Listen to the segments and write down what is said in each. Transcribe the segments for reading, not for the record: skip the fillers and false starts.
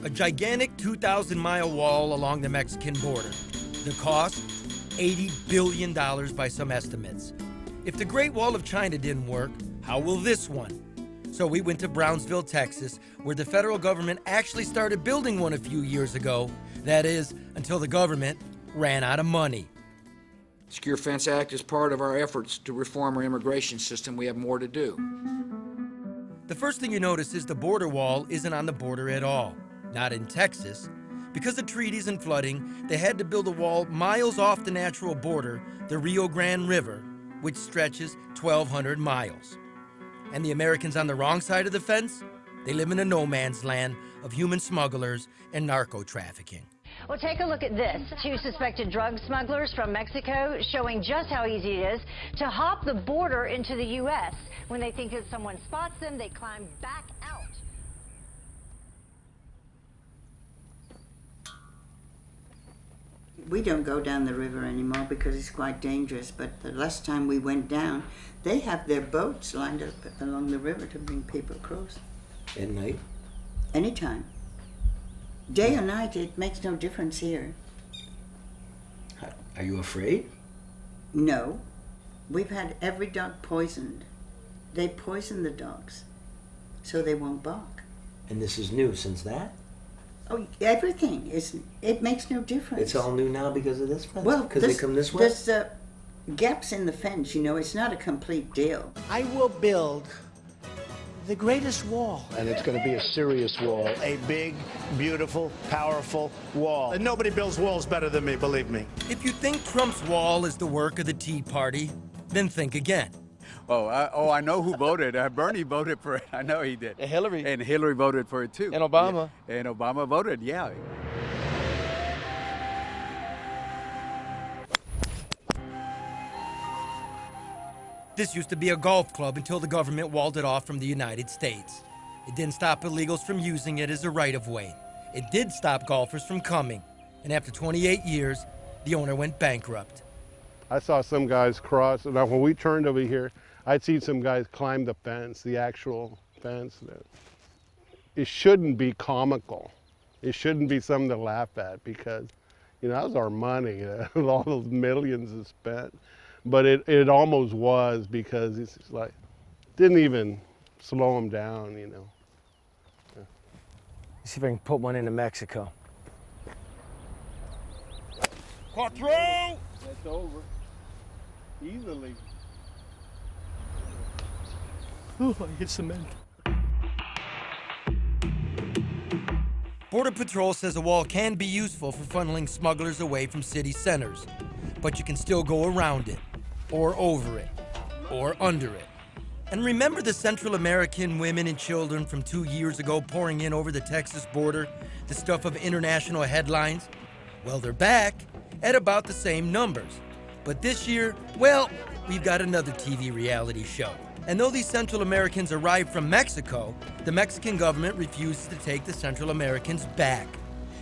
A gigantic 2,000-mile wall along the Mexican border. The cost? $80 billion by some estimates. If the Great Wall of China didn't work, how will this one? So we went to Brownsville, Texas, where the federal government actually started building one a few years ago. That is, until the government ran out of money. Secure Fence Act is part of our efforts to reform our immigration system. We have more to do. The first thing you notice is the border wall isn't on the border at all. Not in Texas. Because of treaties and flooding, they had to build a wall miles off the natural border, the Rio Grande River, which stretches 1,200 miles. And the Americans on the wrong side of the fence? They live in a no man's land of human smugglers and narco trafficking. Well, take a look at this. Two suspected drug smugglers from Mexico showing just how easy it is to hop the border into the U.S. When they think that someone spots them, they climb back out. We don't go down the river anymore because it's quite dangerous, but the last time we went down, they have their boats lined up along the river to bring people across. At night? Anytime. Day or night, it makes no difference here. Are you afraid? No. We've had every dog poisoned. They poison the dogs so they won't bark. And this is new since that? Oh, everything is. It makes no difference. It's all new now because of this fence? Well, because they come this way? There's gaps in the fence, you know. It's not a complete deal. I will build the greatest wall. And it's going to be a serious wall. A big, beautiful, powerful wall. And nobody builds walls better than me, believe me. If you think Trump's wall is the work of the Tea Party, then think again. I know who voted. Bernie voted for it. I know he did. And Hillary. And Hillary voted for it too. And Obama. Yeah. And Obama voted, yeah. This used to be a golf club until the government walled it off from the United States. It didn't stop illegals from using it as a right-of-way. It did stop golfers from coming. And after 28 years, the owner went bankrupt. I saw some guys cross. Now, when we turned over here, I'd seen some guys climb the fence, the actual fence. It shouldn't be comical. It shouldn't be something to laugh at because, you know, that was our money. All those millions is spent. But it almost was because it's like, didn't even slow them down, you know. Yeah. Let's see if I can put one into Mexico. Quattro! That's over. Easily. Oh, I hit cement. Border Patrol says a wall can be useful for funneling smugglers away from city centers, but you can still go around it, or over it, or under it. And remember the Central American women and children from 2 years ago pouring in over the Texas border, the stuff of international headlines? Well, they're back at about the same numbers. But this year, well, we've got another TV reality show. And though these Central Americans arrived from Mexico, the Mexican government refuses to take the Central Americans back.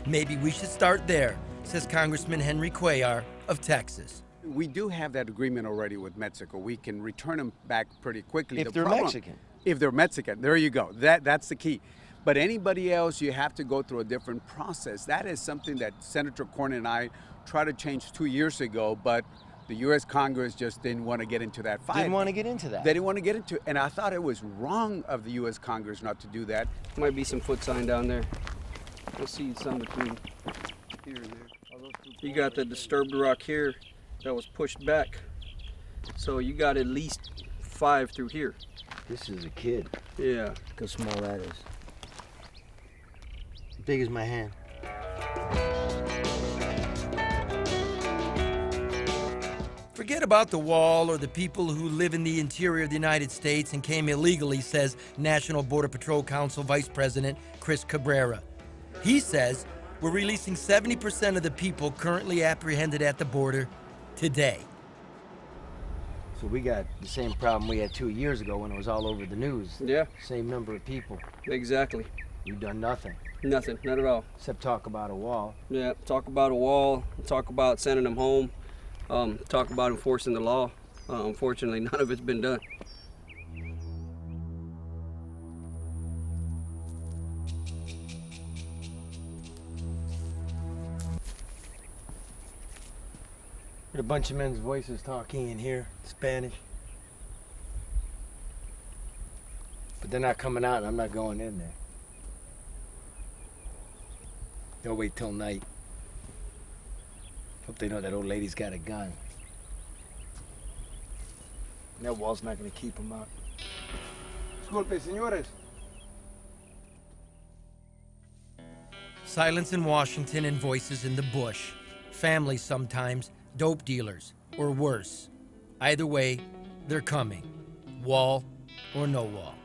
Maybe we should start there, says Congressman Henry Cuellar of Texas. We do have that agreement already with Mexico. We can return them back pretty quickly. If they're Mexican. If they're Mexican, there you go. That's the key. But anybody else, you have to go through a different process. That is something that Senator Cornyn and I tried to change 2 years ago, but the U.S. Congress just didn't want to get into that fight. Didn't want to get into that. They didn't want to get into it. And I thought it was wrong of the U.S. Congress not to do that. Might be some foot sign down there. You'll see some between here and there. You got the disturbed rock here that was pushed back. So you got at least 5 through here. This is a kid. Yeah. Look how small that is. As big as my hand. Forget about the wall or the people who live in the interior of the United States and came illegally, says National Border Patrol Council Vice President Chris Cabrera. He says we're releasing 70% of the people currently apprehended at the border today. So we got the same problem we had 2 years ago when it was all over the news. Yeah. Same number of people. Exactly. You've done nothing. Nothing, not at all. Except talk about a wall. Yeah, talk about a wall, talk about sending them home, talk about enforcing the law. Unfortunately, none of it's been done. Heard a bunch of men's voices talking in here, Spanish. But they're not coming out and I'm not going in there. They'll wait till night. Hope they know that old lady's got a gun. And that wall's not gonna keep them out. Disculpe, señores. Silence in Washington and voices in the bush. Families sometimes, dope dealers, or worse. Either way, they're coming. Wall or no wall.